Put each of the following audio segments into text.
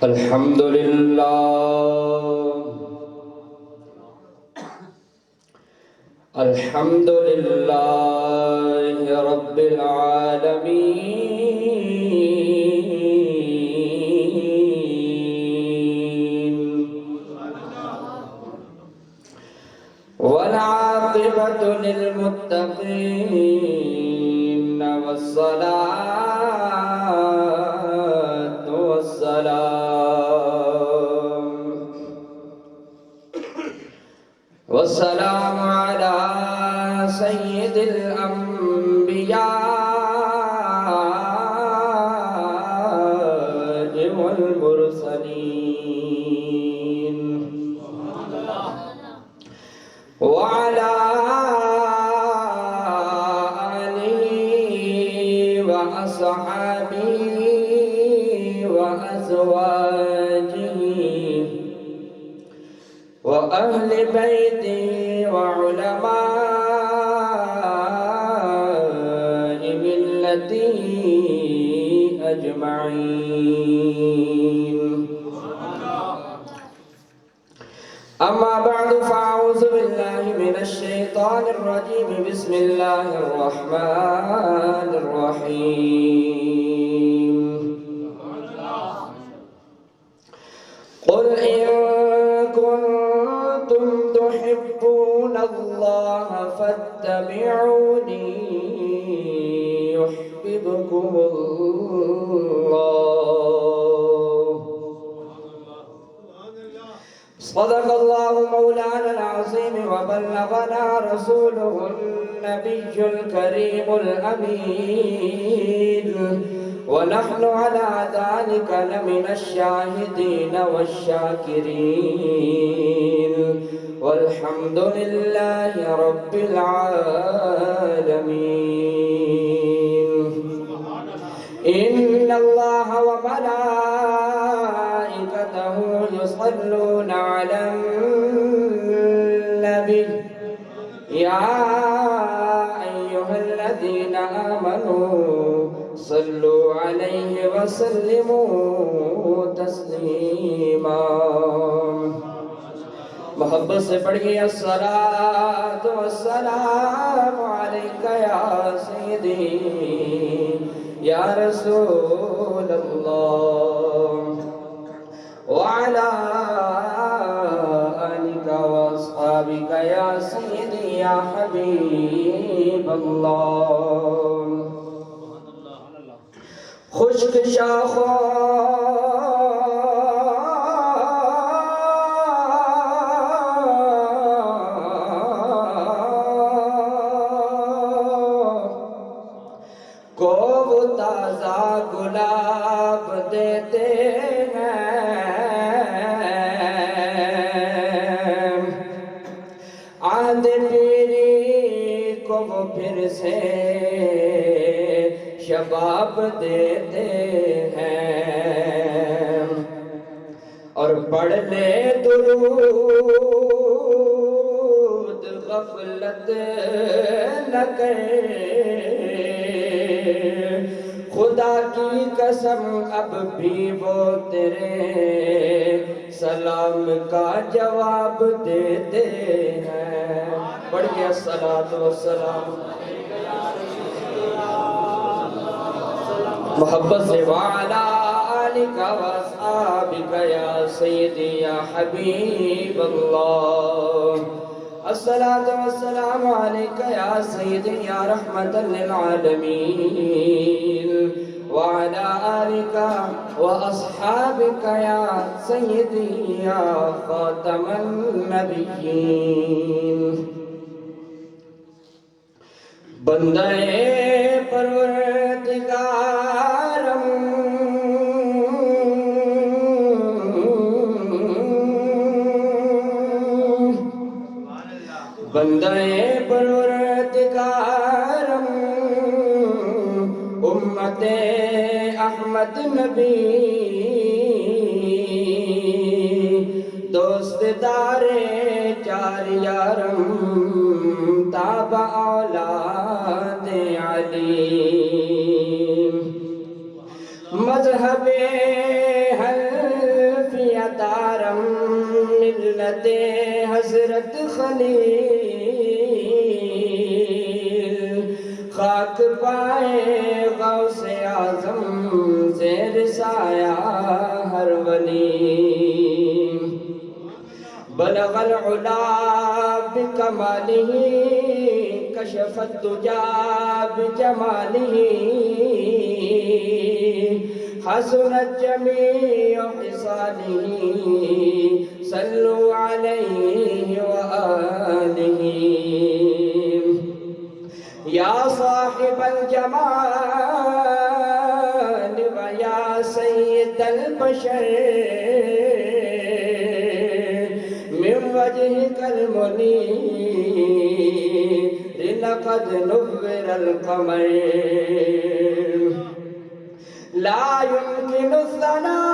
الحمد لله الحمد لله رب العالمين والعاقبة للمتقين والصلاة والسلام على سيد الأنبياء والمرسلين وعلى آله وأصحابه وأزواجه وأهل بيته وعلماء ملته أجمعين. أما بعد فأعوذ بالله من الشيطان الرجيم. بسم الله الرحمن الرحيم. قل إن كنتم تحبون الله فاتبعوني يحببكم الله. صدق الله مولانا العظيم وبلغنا رسوله النبي الكريم الأمين ونحن على ذلك لمن الشاهدين والشاكرين والحمد لله رب العالمين. إن الله وملائكته يصلون على النبي يا أيها الذين آمنوا صلوا عليه وسلموا تسلیما. محبت سے پڑھیے الصلاۃ والسلام علیک یا سیدی یا رسول اللہ وعلى آلك واصحابك يا سيدي يا حبيب الله. خشک شاخوں کو وہ تازہ گلاب دیتے آند پیری کو وہ پھر سے شباب دیتے ہیں اور پڑھ لے درود غفلت نہ کرے. خدا کی قسم اب بھی وہ تیرے سلام کا جواب دیتے ہیں. پڑھ کے الصلاۃ والسلام محبت سے وعلا آلک واصحابک یا سیدی یا حبیب اللہ. الصلاۃ والسلام علیک یا سیدی یا رحمت للعالمین وعلا آلک واصحابک یا سیدی یا خاتم النبیین. بندہ پروردگارم بندہ پروردگارم امت احمد نبی دوست دار چار یارم تاب اولاد علی. مذہب حل کرم ملت حضرت خلیل، خاک پائے غوث اعظم زیر سایہ ہر ولی، بلغ العلا بکمالہ کشف الدجا بجمالہ، حسنت جمیع خصالہ صلوا علیہ وآلہ، یا صاحب الجمال ویا سید البشر، من وجهك المنير لقد نور القمر، لا يمكن الثناء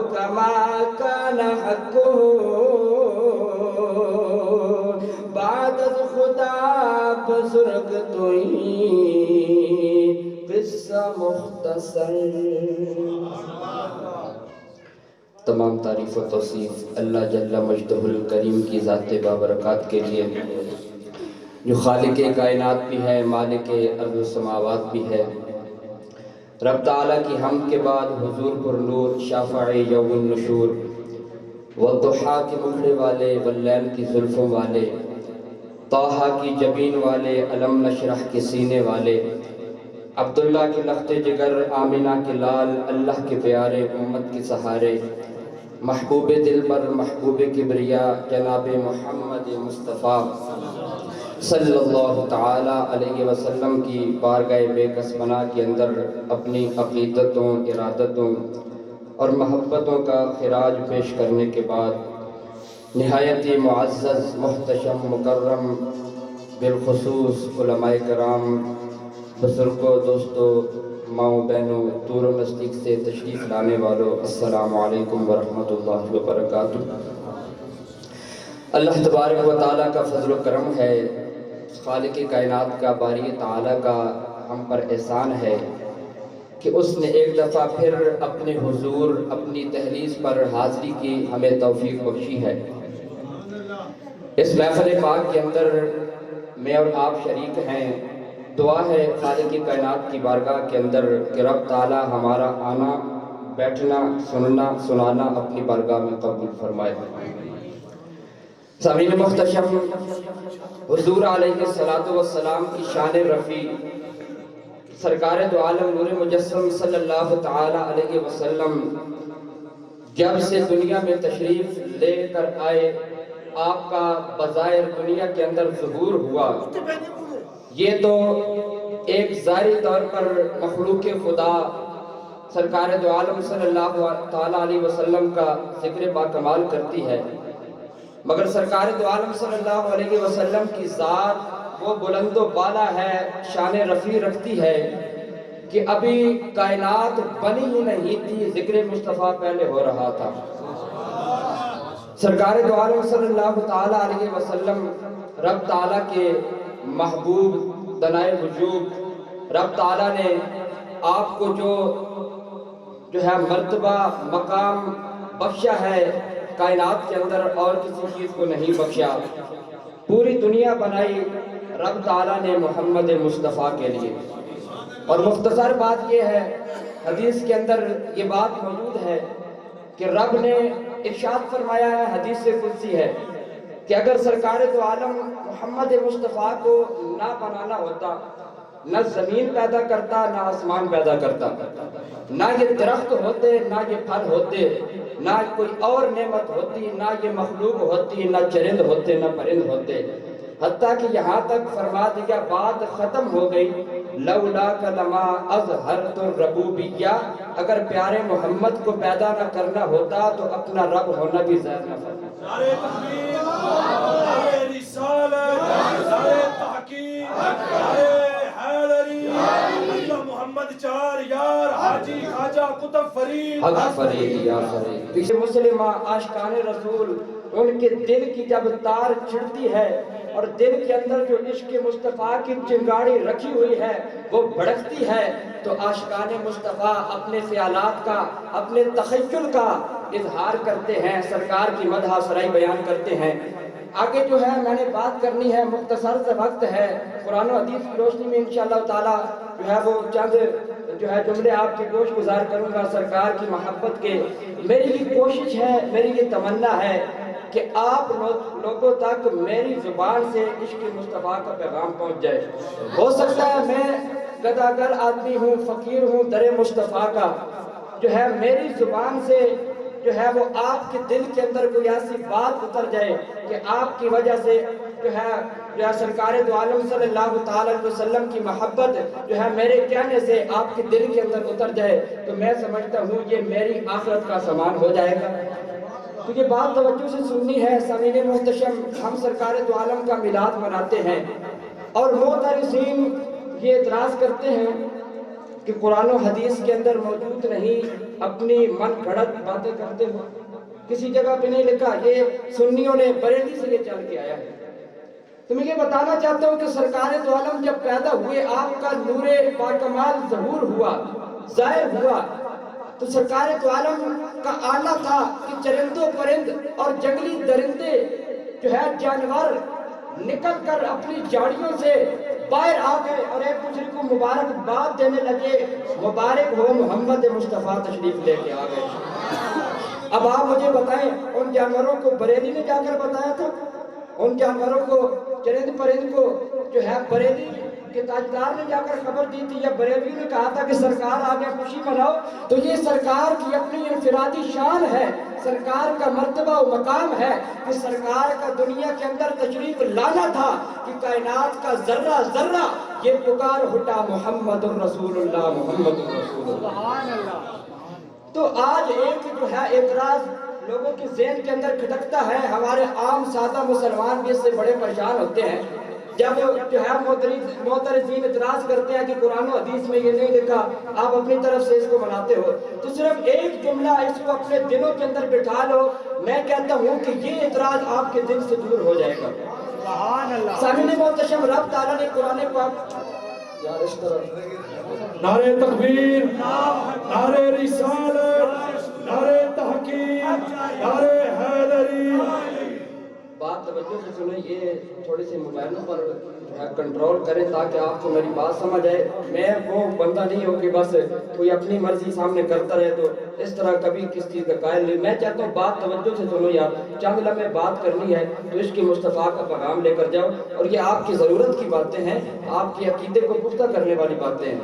كما كان حقه، بعد خدا بزرگ توئی قصہ مختصر۔ تمام تعریف و توصیف اللہ جل مجدہ الکریم کی ذات بابرکات کے لیے، جو خالق کائنات بھی ہے، مالک ارض و سماوات بھی ہے۔ رب تعالیٰ کی حمد کے بعد حضور پر نور شافع یوم النشور، والضحیٰ کے مکھڑے والے، واللیل کی زلفوں والے، طٰہٰ کی جبین والے، الم نشرح کے سینے والے، عبداللہ کے لخت جگر، آمنہ کے لال، اللہ کے پیارے، امت کے سہارے، محبوب دلبر، محبوب کبریا، جناب محمد مصطفیٰ صلی اللہ تعالیٰ علیہ وسلم کی بارگاہ بے کس پناہ کے اندر اپنی عقیدتوں، ارادتوں اور محبتوں کا خراج پیش کرنے کے بعد، نہایت معزز، محتشم، مکرم، بالخصوص علماء کرام، بزرگوں، دوستوں، ماؤں بہنوں، دور و نزدیک سے تشریف لانے والوں، السلام علیکم ورحمۃ اللہ وبرکاتہ۔ اللہ تبارک و تعالیٰ کا فضل و کرم ہے، خالق کائنات کا، باری تعالیٰ کا ہم پر احسان ہے کہ اس نے ایک دفعہ پھر اپنے حضور، اپنی دہلیز پر حاضری کی ہمیں توفیق بخشی ہے۔ اس محفل پاک کے اندر میں اور آپ شریک ہیں۔ دعا ہے خالق کائنات کی بارگاہ کے اندر کہ رب تعالیٰ ہمارا آنا، بیٹھنا، سننا، سنانا اپنی بارگاہ میں قبول فرمائے۔ سامعین محتشم، حضور علیہ السلام کی شان رفیع، سرکار دو عالم نور مجسم صلی اللہ تعالی علیہ وسلم جب سے دنیا میں تشریف لے کر آئے، آپ کا بظاہر دنیا کے اندر ظہور ہوا، یہ تو ایک ظاہری طور پر مخلوق خدا سرکار دو عالم صلی اللہ تعالی علیہ وسلم کا ذکر باکمال کرتی ہے، مگر سرکار دو عالم صلی اللہ علیہ وسلم کی ذات وہ بلند و بالا ہے، شان رفیع رکھتی ہے کہ ابھی کائنات بنی ہی نہیں تھی، ذکر مصطفیٰ پہلے ہو رہا تھا۔ سرکار دو عالم صلی اللہ تعالی علیہ وسلم رب تعالیٰ کے محبوب، دنائے وجود، رب تعالیٰ نے آپ کو جو ہے مرتبہ، مقام بخشا ہے، کائنات کے اندر اور کسی چیز کو نہیں بخشا۔ پوری دنیا بنائی رب تعالیٰ نے محمد مصطفیٰ کے لیے، اور مختصر بات یہ ہے، حدیث کے اندر یہ بات موجود ہے کہ رب نے ارشاد فرمایا ہے، حدیث قدسی ہے کہ اگر سرکار دو عالم محمد مصطفیٰ کو نہ بنانا ہوتا، نہ زمین پیدا کرتا، نہ آسمان پیدا کرتا، نہ یہ درخت ہوتے، نہ یہ پھل ہوتے، نہ کوئی اور نعمت ہوتی، نہ یہ مخلوق ہوتی، نہ چرند ہوتے، نہ پرند ہوتے، حتیٰ کہ یہاں تک فرما دیا، بات ختم ہو گئی، لولاک لما اظہرت الربوبیہ، اگر پیارے محمد کو پیدا نہ کرنا ہوتا تو اپنا رب ہونا بھی ظاہر نہ فرما۔ نعرہ تکبیر، نعرہ رسالت، نعرہ تحقیق، نعرہ حیدری، اللہ محمد چار یار، حاجی خواجہ قطب فرید، حق فرید یا فرید۔ پیچھے مسلمہ عاشقان رسول، ان کے دل کی جب تار چھڑتی ہے اور دل کے اندر جو عشق مصطفیٰ کی چنگاڑی رکھی ہوئی ہے وہ بھڑکتی ہے، تو عاشقان مصطفیٰ اپنے خیالات کا، اپنے تخیل کا اظہار کرتے ہیں، سرکار کی مدح سرائی بیان کرتے ہیں۔ آگے جو ہے میں نے بات کرنی ہے، مختصر سے وقت ہے، قرآن و حدیث کی روشنی میں انشاءاللہ تعالی جو ہے وہ چند جو ہے جملے آپ کی گوش گزار کروں گا سرکار کی محبت کے۔ میری بھی کوشش ہے، میری یہ تمنا ہے کہ آپ لوگوں تک میری زبان سے عشق مصطفیٰ کا پیغام پہنچ جائے۔ ہو سکتا ہے میں گداگر آدمی ہوں، فقیر ہوں در مصطفیٰ کا، جو ہے میری زبان سے جو ہے وہ آپ کے دل کے اندر کوئی ایسی بات اتر جائے کہ آپ کی وجہ سے جو ہے سرکار دو عالم صلی اللہ تعالی علیہ وسلم کی محبت جو ہے میرے کہنے سے آپ کے دل کے اندر اتر جائے، تو میں سمجھتا ہوں یہ میری آخرت کا سامان ہو جائے گا۔ تو یہ بات توجہ سے سننی ہے سامعین محتشم، ہم سرکار دو عالم کا میلاد مناتے ہیں اور معترضین یہ اعتراض کرتے ہیں کہ قرآن و حدیث کے اندر موجود نہیں، اپنی من گھڑت باتیں کرتے ہو، کسی جگہ پہ نہیں لکھا، یہ سنیوں نے بریلی سے یہ چل کے آیا ہے۔ تو میں یہ بتانا چاہتا ہوں کہ سرکار دو عالم جب پیدا ہوئے، آپ کا نور باکمال ظہور ہوا، ظاہر ہوا، تو سرکار دو عالم کا آلہ تھا کہ چرند و پرند اور جنگلی درندے جو ہے جانور نکل کر اپنی جاڑیوں سے باہر آ گئے اور ایک دوسرے کو مبارکباد دینے لگے، مبارک ہو محمد مصطفیٰ تشریف لے کے آ گئے۔ اب آپ مجھے بتائیں، ان جانوروں کو بریلی نے جا کر بتایا تھا؟ ان جانوروں کو، چرند پرند کو جو ہے بریلی کے تاجدار نے جا کر خبر دی تھی، یا بریلی نے کہا تھا کہ سرکار آگے خوشی مناؤ؟ تو یہ سرکار کی اپنی انفرادی شان ہے، سرکار کا مرتبہ و مقام ہے کہ سرکار کا دنیا کے اندر تشریف لانا تھا کہ کائنات کا ذرہ ذرہ یہ پکار اٹھا محمد الرسول اللہ، محمد الرسول اللہ۔ تو آج ایک جو ہے اعتراض لوگوں کے ذہن کے اندر کھٹکتا ہے، ہمارے عام سادہ مسلمان بھی اس سے بڑے پریشان ہوتے ہیں جب جو ہے معترضین اعتراض کرتے ہیں کہ قرآن و حدیث میں یہ نہیں لکھا، آپ اپنی طرف سے اس کو مناتے ہو، تو صرف ایک جملہ اس کو اپنے دلوں کے اندر بٹھا لو، میں کہتا ہوں کہ یہ اعتراض آپ کے دل سے دور ہو جائے گا۔ سامعین محتشم، رب تعالیٰ نے قرآن پاک نعرہ تکبیر، نعرہ رسالت، نعرہ تحقیق، نعرہ حیدری۔ بات توجہ سے سنیں، یہ تھوڑے سے موبائلوں پر کنٹرول کریں تاکہ آپ کو میری بات سمجھ آئے۔ میں وہ بندہ نہیں ہوں کہ بس کوئی اپنی مرضی سامنے کرتا رہے، تو اس طرح کبھی کس چیز کا قائل نہیں۔ میں چاہتا ہوں بات توجہ سے سنو یار، چند لمحے بات کرنی ہے تو اس کی مصطفیٰ کا پیغام لے کر جاؤ، اور یہ آپ کی ضرورت کی باتیں ہیں، آپ کی عقیدے کو پختہ کرنے والی باتیں ہیں۔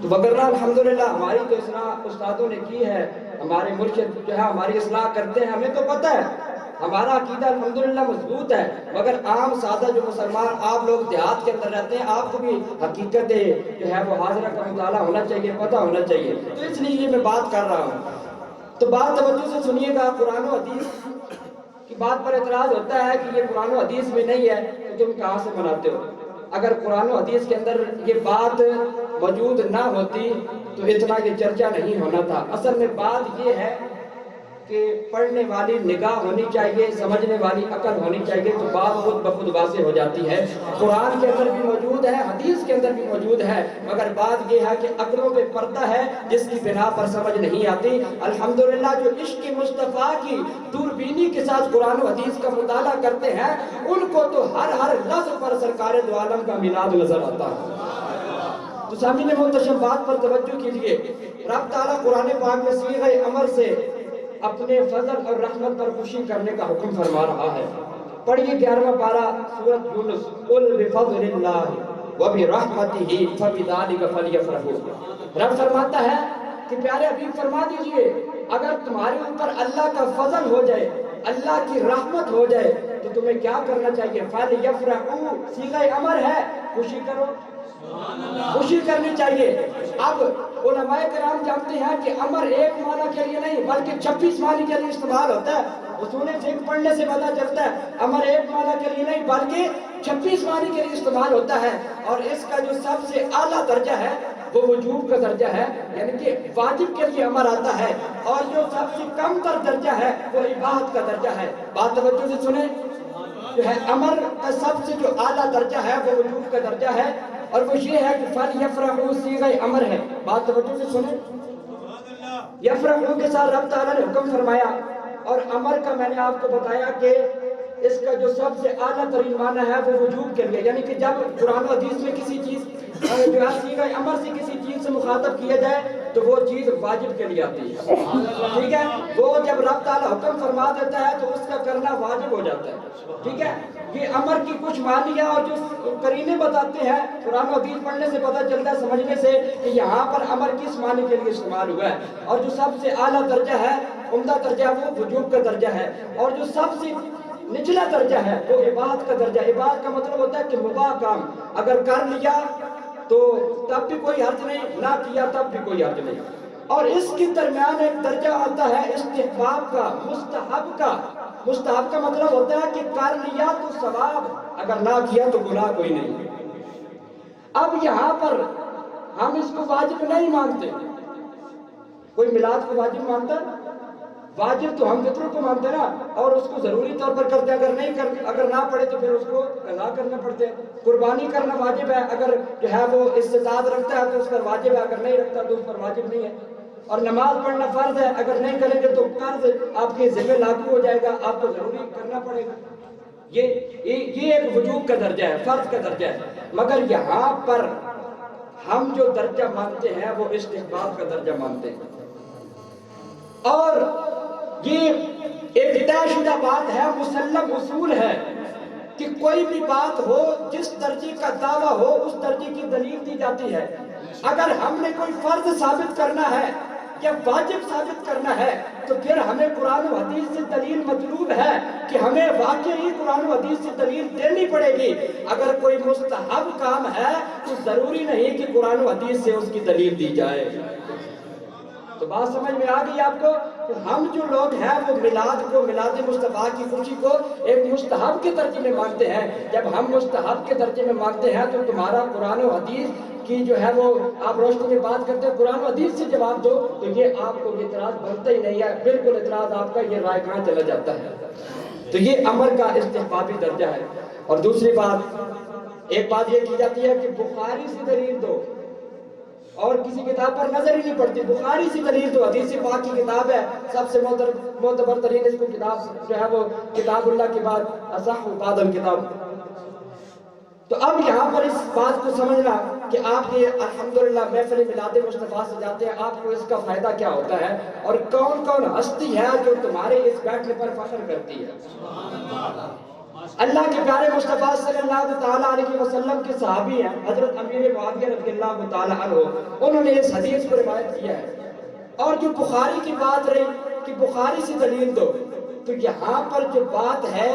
تو وگرنہ الحمدللہ ہماری تو اصلاح استادوں نے کی ہے، ہمارے مرشد جو ہے ہماری اصلاح کرتے ہیں، ہمیں تو پتہ ہے، ہمارا عقیدہ الحمدللہ مضبوط ہے، مگر عام سادہ جو مسلمان آپ لوگ دیہات کے اندر رہتے ہیں، آپ کو بھی حقیقت جو ہے وہ حاضرہ کا مطالعہ ہونا چاہیے، پتہ ہونا چاہیے، تو اس لیے یہ میں بات کر رہا ہوں۔ تو بات توجہ سے سنیے گا، قرآن و حدیث کی بات پر اعتراض ہوتا ہے کہ یہ قرآن و حدیث میں نہیں ہے تو تم کہاں سے مناتے ہو؟ اگر قرآن و حدیث کے اندر یہ بات موجود نہ ہوتی تو اتنا یہ چرچا نہیں ہونا تھا۔ اصل میں بات یہ ہے کہ پڑھنے والی نگاہ ہونی چاہیے، سمجھنے والی عقل ہونی چاہیے، تو بات خود بخود واضح ہو جاتی ہے۔ قرآن کے اندر بھی موجود ہے، حدیث کے اندر بھی موجود ہے، مگر بات یہ ہے کہ عقلوں پہ پردہ ہے جس کی بنا پر سمجھ نہیں آتی۔ الحمدللہ جو عشق مصطفیٰ کی دوربینی کے ساتھ قرآن و حدیث کا مطالعہ کرتے ہیں، ان کو تو ہر لفظ پر سرکار دو عالم کا میلاد نظر آتا ہے۔ تو سامعین محتشم، بات پر توجہ کیجئے، رب تعالیٰ قرآن پاک میں صیغہ امر سے اپنے فضل اور رحمت پر خوشی کرنے کا حکم فرما رہا ہے۔ پڑھیے 11واں پارہ سورۃ یونس، قل بفضل اللہ وبرحمتہ فبذلک فلیفرحوا۔ رب فرماتا ہے کہ پیارے حبیب فرما دیجئے، اگر تمہارے اوپر اللہ کا فضل ہو جائے، اللہ کی رحمت ہو جائے، تو تمہیں کیا کرنا چاہیے؟ فلیفرحوا، صیغہ امر ہے، خوشی کرو، خوشی کرنی چاہیے۔ اب علماء کرام جانتے ہیں کہ امر ایک معنی کے لیے نہیں بلکہ 26 معنی کے لیے استعمال ہوتا ہے۔ اصول فقہ پڑھنے سے پتہ چلتا ہے امر ایک معنی کے لیے نہیں بلکہ 26 معنی کے لیے استعمال ہوتا ہے، اور اس کا جو سب سے اعلیٰ درجہ ہے وہ وجوب کا درجہ ہے، یعنی کہ واجب کے لیے امر آتا ہے، اور جو سب سے کم تر درجہ ہے وہ اباحت کا درجہ ہے۔ بات توجہ سے سنیں، جو ہے امر کا سب سے جو اعلیٰ درجہ ہے وہ وجوب کا درجہ ہے، اور وہ یہ ہے کہ فل یفرحوا صیغہ امر ہے، بات توجہ سے سنیں، یفرحوا کے ساتھ رب تعالیٰ نے حکم فرمایا، اور امر کا میں نے آپ کو بتایا کہ اس کا جو سب سے اعلیٰ ترین معنی ہے وہ وجوب کے لیے، یعنی کہ جب قرآن و حدیث میں کسی چیز جو ہے صیغہ امر سے کسی چیز سے مخاطب کیا جائے تو وہ چیز واجب کے لیے آتی ہے، ٹھیک ہے؟ وہ جب رب تعالیٰ حکم فرما دیتا ہے تو اس کا کرنا واجب ہو جاتا ہے، ٹھیک ہے؟ یہ امر کی کچھ معنی اور جو قرینے بتاتے ہیں قرآن و حدیث پڑھنے سے پتہ چلتا ہے، سمجھنے سے، کہ یہاں پر امر کس معنی کے لیے استعمال ہوا ہے، اور جو سب سے اعلیٰ درجہ ہے، عمدہ درجہ، وہ وجوب کا درجہ ہے، اور جو سب سے نچلا درجہ ہے وہ عبادت کا درجہ ہے۔ عبادت کا مطلب ہوتا ہے کہ مباح کام اگر کر لیا تو تب بھی کوئی حرج نہیں، نہ کیا تب بھی کوئی حرج نہیں، اور اس کے درمیان ایک درجہ آتا ہے استحباب کا، مستحب کا۔ مستحب کا مطلب ہوتا ہے کہ کر لیا تو ثواب، اگر نہ کیا تو گناہ کوئی نہیں۔ اب یہاں پر ہم اس کو واجب نہیں مانتے، کوئی میلاد کو واجب مانتا ہے؟ واجب تو ہم فطر کو مانتے ہیں نا، اور اس کو ضروری طور پر کرتے ہیں، اگر نہ پڑے تو پھر اس کو قضا کرنا پڑتے ہیں۔ قربانی کرنا واجب ہے، اگر جو ہے وہ استطاعت رکھتا ہے تو اس پر واجب ہے، اگر نہیں رکھتا تو اس پر واجب نہیں ہے۔ اور نماز پڑھنا فرض ہے، اگر نہیں کریں گے تو قرض آپ کے ذمہ لاگو ہو جائے گا، آپ کو ضروری کرنا پڑے گا۔ یہ ایک وجوب کا درجہ ہے، فرض کا درجہ ہے، مگر یہاں پر ہم جو درجہ مانتے ہیں وہ استحباب کا درجہ مانتے ہیں، اور یہ ایک طے شدہ بات ہے، مسلم اصول ہے کہ کوئی بھی بات ہو، جس درجے کا دعویٰ ہو اس درجے کی دلیل دی جاتی ہے۔ اگر ہم نے کوئی فرض ثابت کرنا ہے یا واجب ثابت کرنا ہے تو پھر ہمیں قرآن و حدیث سے دلیل مطلوب ہے، کہ ہمیں واقعی قرآن و حدیث سے دلیل دینی پڑے گی۔ اگر کوئی مستحب کام ہے تو ضروری نہیں کہ قرآن و حدیث سے اس کی دلیل دی جائے۔ تو بات سمجھ میں آ گئی آپ کو؟ ہم جو لوگ ہیں وہ میلاد کو، میلاد مصطفیٰ کی خوشی کو ایک مستحب کے درجے میں مانتے ہیں۔ جب ہم مستحب کے درجے میں مانتے ہیں تو تمہارا قرآن و حدیث کی جو ہے وہ آپ روشنی میں بات کرتے ہیں، قرآن و حدیث سے جواب دو، تو یہ آپ کو اعتراض بنتا ہی نہیں ہے، بالکل اعتراض آپ کا یہ رائے کہاں چلا جاتا ہے۔ تو یہ امر کا استحبابی درجہ ہے۔ اور دوسری بات، ایک بات یہ کی جاتی ہے کہ بخاری سے دلیل دو، اور کسی کتاب پر نظر ہی نہیں پڑتی، بخاری سے دلیل دو، حدیث پاک کی کتاب ہے، سب سے معتبر ترین اس کو کتاب جو ہے وہ کتاب اللہ کے بعد اصح بعد الکتاب۔ تو اب یہاں پر اس بات کو سمجھنا کہ آپ یہ الحمدللہ محفل میلاد مصطفیٰ سے جاتے ہیں، آپ کو اس کا فائدہ کیا ہوتا ہے، اور کون کون ہستی ہے جو تمہارے اس بیٹھنے پر فخر کرتی ہے۔ اللہ کے پیارے مصطفیٰ صلی اللہ تعالیٰ علیہ وسلم کے صحابی ہیں حضرت امیر معاویہ رضی اللہ تعالیٰ عنہ، انہوں نے اس حدیث کو روایت کیا ہے۔ اور جو بخاری کی بات رہی کہ بخاری سے دلیل دو، تو یہاں پر جو بات ہے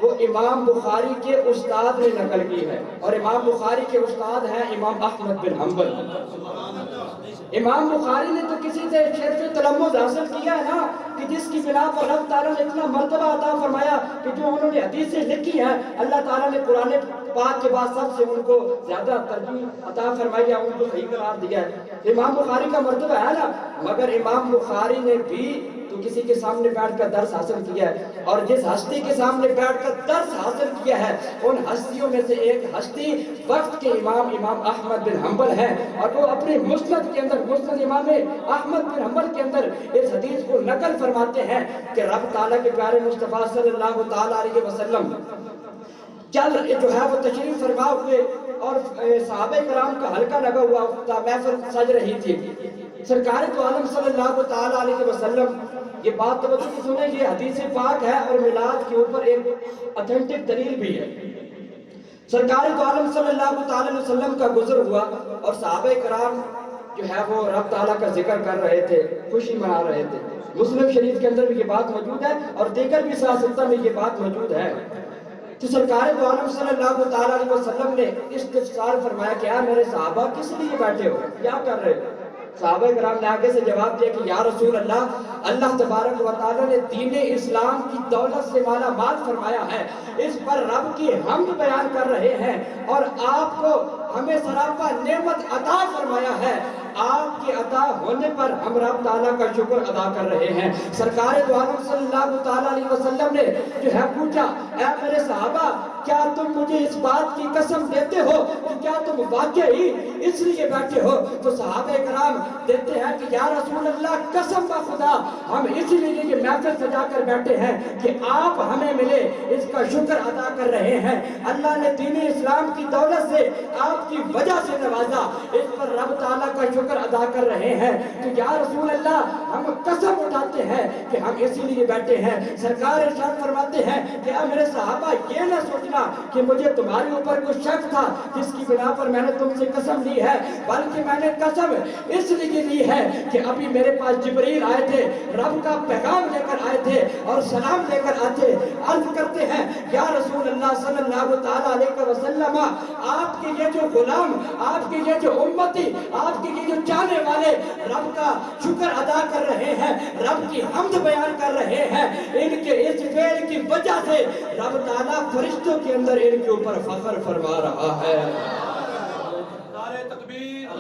وہ امام بخاری کے استاد نے نقل کی ہے، اور امام بخاری کے استاد ہیں امام احمد بن حنبل۔ امام بخاری نے تو کسی سے شرف تلمذ حاصل کیا ہے نا، کہ جس کی بنا پر رب تعالیٰ نے اتنا مرتبہ عطا فرمایا کہ جو انہوں نے حدیثیں لکھی ہیں، اللہ تعالیٰ نے قرآن پاک کے بعد سب سے ان کو زیادہ ترجیح عطا فرمائی ہے، ان کو صحیح قرار دیا ہے۔ امام بخاری کا مرتبہ ہے نا، مگر امام بخاری نے بھی تو کسی کے سامنے بیٹھ کر درس حاصل کیا ہے، اور جس ہستی کے سامنے بیٹھ کر درس حاصل کیا ہے ان ہستیوں میں سے ایک ہستی وقت کے امام احمد بن حنبل ہیں، اور وہ اپنے مسند کے اندر، مسند امام احمد بن حنبل کے اندر اس حدیث کو نقل فرماتے ہیں کہ رب تعالیٰ کے پیارے مصطفیٰ صلی اللہ تعالیٰ علیہ وسلم چل جو ہے وہ تشریف فرما ہوئے، اور صحابہ کرام کا حلقہ لگا ہوا تھا، محفل سج رہی تھی۔ سرکار تو عالم صلی اللہ تعالیٰ علیہ وسلم، یہ بات توجہ سے سنیں، یہ حدیث پاک ہے اور میلاد کے اوپر ایک اتھینٹک دلیل بھی ہے۔ سرکار تو عالم صلی اللہ تعالیٰ علیہ وسلم کا گزر ہوا، اور صحابہ کرام جو ہے وہ رب تعالیٰ کا ذکر کر رہے تھے، خوشی منا رہے تھے۔ مسلم شریف کے اندر بھی یہ بات موجود ہے، اور دیگر بھی سیاستہ میں یہ بات موجود ہے۔ تو سرکار دو عالم صلی اللہ تعالیٰ علیہ وسلم نے استفسار فرمایا کہ یا میرے صحابہ کس لیے بیٹھے ہو، کیا کر رہے ہو؟ صحابہ کرام نے آگے سے جواب دیا کہ یا رسول اللہ، اللہ تبارک و تعالیٰ نے دین اسلام کی دولت سے مالا مال فرمایا ہے، اس پر رب کی حمد بیان کر رہے ہیں، اور آپ کو ہمیں سراپا نعمت عطا فرمایا ہے، آپ کی عطا ہونے پر ہم رب تعالیٰ کا شکر ادا کر رہے ہیں۔ سرکار دو عالم صلی اللہ تعالیٰ علیہ وسلم نے جو ہے پوچھا، اے میرے صحابہ کیا تم مجھے اس بات کی قسم دیتے ہو کہ کیا تم واقعی اس لیے بیٹھے ہو؟ تو صحابہ کرام دیتے ہیں کہ یا رسول اللہ قسم با خدا ہم اس لیے یہ محفل سجا کر بیٹھے ہیں کہ آپ ہمیں ملے، اس کا شکر ادا کر رہے ہیں۔ اللہ نے دین اسلام کی دولت سے آپ کی وجہ سے نوازا، اس پر رب تعالیٰ کا شکر ادا کر رہے ہیں۔ تو یا رسول اللہ ہم قسم اٹھاتے ہیں کہ ہم اسی لیے بیٹھے ہیں۔ سرکار ارشاد فرماتے ہیں کہ اے میرے صحابہ یہ نہ سوچنا کہ مجھے تمہارے اوپر کوئی شک تھا جس کی بنا پر میں نے تم سے قسم لی ہے، بلکہ میں نے قسم اس لیے لی ہے کہ ابھی میرے پاس جبریل آئے تھے، رب کا پیغام لے کر آئے تھے اور سلام لے کر آتے، عرض کرتے ہیں یا رسول اللہ صلی اللہ تعالیٰ علیہ وسلم آپ کے یہ جو غلام، آپ کے یہ جو امتی، آپ کے یہ جو چاہنے والے رب کا شکر ادا کر رہے ہیں، رب کی حمد بیان کر رہے ہیں، ان کے اس فعل کی وجہ سے رب تعالیٰ فرشتوں کے اندر ان کے اوپر فخر فرما رہا ہے۔ نعرہ تکبیر،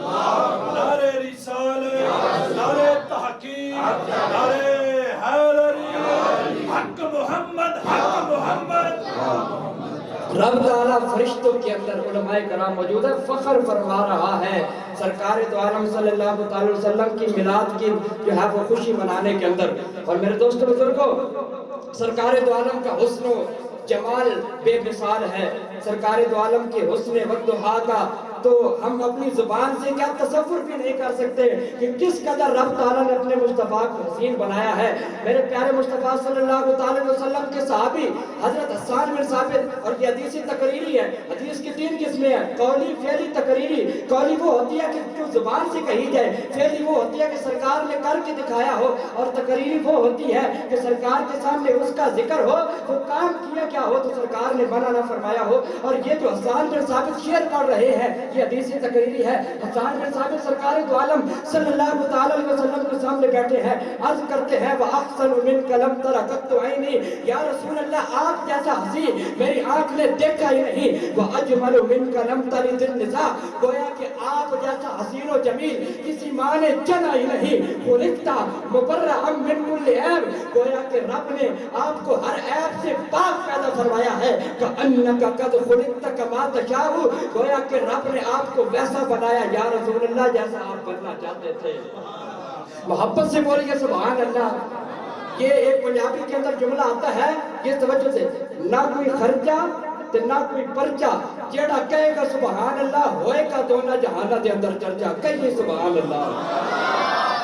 نعرہ رسالت، نعرہ تحقیق، نعرہ حیدری، حق محمد، حق محمد۔ رب تعالیٰ فرشتوں کے اندر علماء کرام موجود ہے، فخر فرما رہا ہے سرکار دو عالم صلی اللہ علیہ وسلم کی میلاد کی جو ہے وہ خوشی منانے کے اندر۔ اور میرے دوستو بزرگوں، سرکار دو عالم کا حسن و جمال بے مثال ہے، سرکار دو عالم کے حسن والضحیٰ کا تو ہم اپنی زبان سے کیا تصور بھی نہیں کر سکتے کہ کس قدر رب تعالیٰ نے اپنے مصطفیٰ کو حسین بنایا ہے۔ میرے پیارے مصطفیٰ صلی اللہ علیہ وسلم کے صحابی حضرت حسان بن ثابت، اور یہ حدیث تقریری ہے، حدیث کی 3 قسمیں ہیں، قولی، فعلی، تقریری۔ قولی وہ ہوتی ہے کہ جو زبان سے کہی جائے، فعلی وہ ہوتی ہے کہ سرکار نے کر کے دکھایا ہو، اور تقریری وہ ہوتی ہے کہ سرکار کے سامنے اس کا ذکر ہو، وہ کام کیا کیا ہو تو سرکار نے منع نہ فرمایا ہو۔ اور یہ جو حسان بن ثابت شعر پڑھ رہے ہیں یہ حدیث تقریری ہے۔ حسان بن ثابت سرکار دو عالم صلی اللہ تعالیٰ علیہ وسلم کے سامنے بیٹھے ہیں، عرض کرتے ہیں وَأَحْسَنُ مِنْكَ لَمْ تَرَ قَطُّ عَيْنِي، یا رسول اللہ آپ جیسا حسین میری آنکھ نے دیکھا ہی نہیں۔ وَأَجْمَلُ مِنْكَ لَمْ تَلِدِ النِّسَاء، گویا کہ آپ جیسا حسین و جمیل کسی ماں نے جنا ہی نہیں۔ خُلِقْتَ مُبَرَّأً مِنْ كُلِّ عیب، گویا کہ رب نے آپ کو ہر عیب سے پاک پیدا فرمایا ہے۔ كَأَنَّكَ قَدْ خُلِقْتَ كَمَا تَشَاءُ، گویا کہ رب نے آپ کو ویسا بنایا یا رسول اللہ جیسا آپ بننا چاہتے تھے۔ محبت سے بولیے سبحان اللہ۔ یہ ایک پنجابی کے اندر جملہ آتا ہے اس توجہ سے، نہ کوئی خرچہ تے نہ کوئی پرچہ، جیڑا کہے گا سبحان اللہ ہوئے کا دونہ جہانہ دے اندر چرچا، کہیے سبحان اللہ۔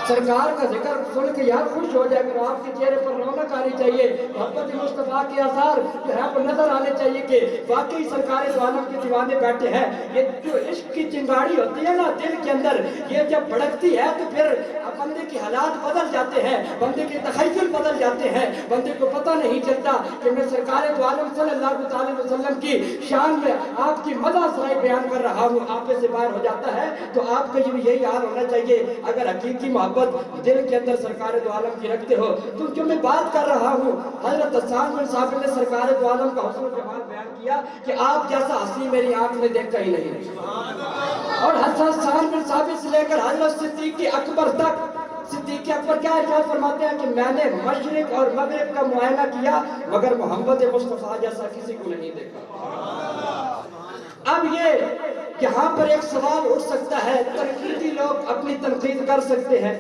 سرکار کا ذکر سن کے یار خوش ہو جائے، اگر آپ کے چہرے پر رونق آنی چاہیے، محبت مصطفیٰ کے آثار جو ہے وہ نظر آنے چاہیے کہ واقعی سرکار دو عالم کے دیوانے بیٹھے ہیں۔ یہ جو عشق کی چنگاڑی ہوتی ہے نا دل کے اندر، یہ جب بھڑکتی ہے تو پھر بندے کے حالات بدل جاتے ہیں، بندے کے تخیل بدل جاتے ہیں، بندے کو پتہ نہیں چلتا کہ میں سرکار دو عالم صلی اللہ علیہ وسلم کی شان میں آپ کی مدح سرائی بیان کر رہا ہوں، آپ سے باہر ہو جاتا ہے۔ تو آپ کا یہی حال ہونا چاہیے، اگر حقیقی محبت دل کے اندر سرکار دو عالم کی رکھتے ہو تو جو میں بات کر رہا ہوں، حضرت حسان بن ثابت نے سرکار دو عالم کا حسن و جمال بیان کیا کہ آپ جیسا حسین میری آنکھ نے دیکھا ہی نہیں۔ اور حضرت حسان بن ثابت سے لے کر حضرت صدیق اکبر تک، صدیق اکبر کیا ارشاد فرماتے ہیں کہ میں نے مشرق اور مغرب کا معائنہ کیا مگر محمد مصطفیٰ جیسا کسی کو نہیں دیکھا۔ اب یہ یہاں پر ایک سوال اٹھ سکتا ہے، تنقیدی لوگ اپنی تنقید کر سکتے ہیں،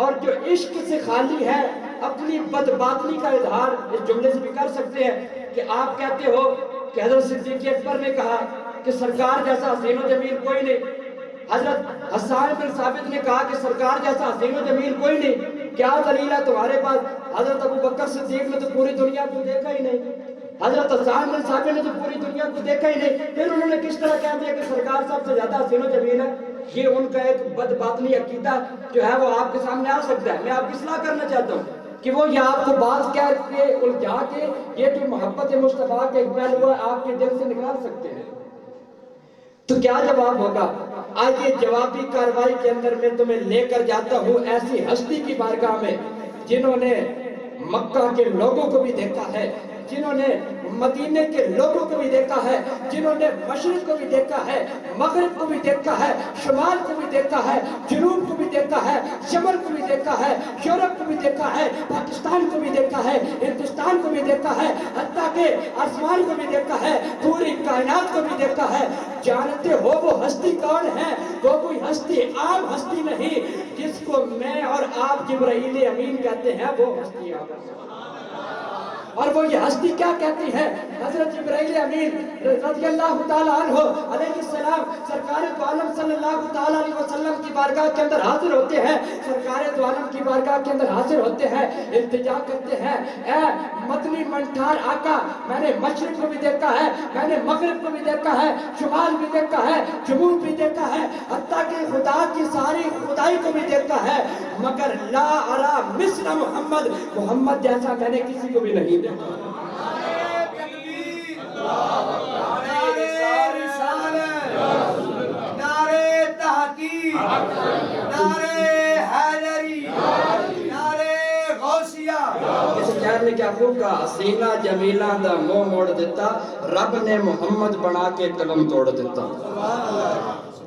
اور جو عشق سے خالی ہے اپنی بدباطنی کا اظہار اس جملے سے بھی کر سکتے ہیں کہ آپ کہتے ہو کہ حضرت صدیق اکبر نے کہا کہ سرکار جیسا حسین و جمیل کوئی نہیں، حضرت حسان بن ثابت نے کہا کہ سرکار جیسا حسین و جمیل کوئی نہیں، کیا دلیل ہے تمہارے پاس؟ حضرت ابو بکر صدیق نے تو پوری دنیا کو دیکھا ہی نہیں، حضرت حسان بن ثابت نے تو پوری دنیا کو دیکھا ہی نہیں، پھر انہوں نے کس طرح کہہ دیا کہ سرکار سب سے زیادہ حسین و جمیل ہے؟ یہ ان کا ایک بدباطنی عقیدہ جو ہے وہ آپ کے سامنے آ سکتا ہے۔ میں آپ کی اصلاح کرنا چاہتا ہوں کہ وہ یہ آپ کو بات کہہ کے الجھا کے یہ جو محبت مصطفیٰ کے ایک پہلو ہے آپ کے دل سے نکال سکتے ہیں، تو کیا جواب ہوگا؟ آئیے جوابی کارروائی کے اندر میں تمہیں لے کر جاتا ہوں ایسی ہستی کی بارگاہ میں جنہوں نے مکہ کے لوگوں کو بھی دیکھا ہے، جنہوں نے مدینے کے لوگوں کو بھی دیکھا ہے، جنہوں نے مشرق کو بھی دیکھا ہے، مغرب کو بھی دیکھا ہے، شمال کو بھی دیکھا ہے، جنوب کو بھی دیکھا ہے، شمال کو بھی دیکھا ہے، یورپ کو بھی دیکھا ہے، پاکستان کو بھی دیکھا ہے، ہندوستان کو بھی دیکھا ہے، حتیٰ کہ آسمان کو بھی دیکھا ہے، پوری کائنات کو بھی دیکھا ہے۔ جانتے ہو وہ ہستی کون ہے؟ وہ کوئی ہستی عام ہستی نہیں، جس کو میں اور آپ جبرائیل امین کہتے ہیں، وہ ہستی عام ہے۔ اور وہ یہ ہستی کیا کہتی ہے؟ حضرت جبرائیل امین رضی اللہ تعالیٰ عنہ علیہ السلام سرکار دو عالم صلی اللہ تعالیٰ علیہ وسلم کی بارگاہ کے اندر حاضر ہوتے ہیں، سرکار دو عالم کی بارگاہ کے اندر حاضر ہوتے ہیں، التجا کرتے ہیں، اے مدنی منٹھار آقا، میں نے مشرق کو بھی دیکھا ہے، میں نے مغرب کو بھی دیکھا ہے، شمال بھی دیکھا ہے، جنوب بھی دیکھا ہے، حتیٰ کہ خدا کی ساری خدائی کو بھی دیکھا ہے، مگر لا ارا مثل محمد، محمد جیسا میں نے کسی کو بھی نہیں دیکھا۔ اسے شاعر نے کیا خوب کہا، حسینہ جمیلہ دا منہ موڑ دیتا، رب نے محمد بنا کے قلم توڑ دیتا۔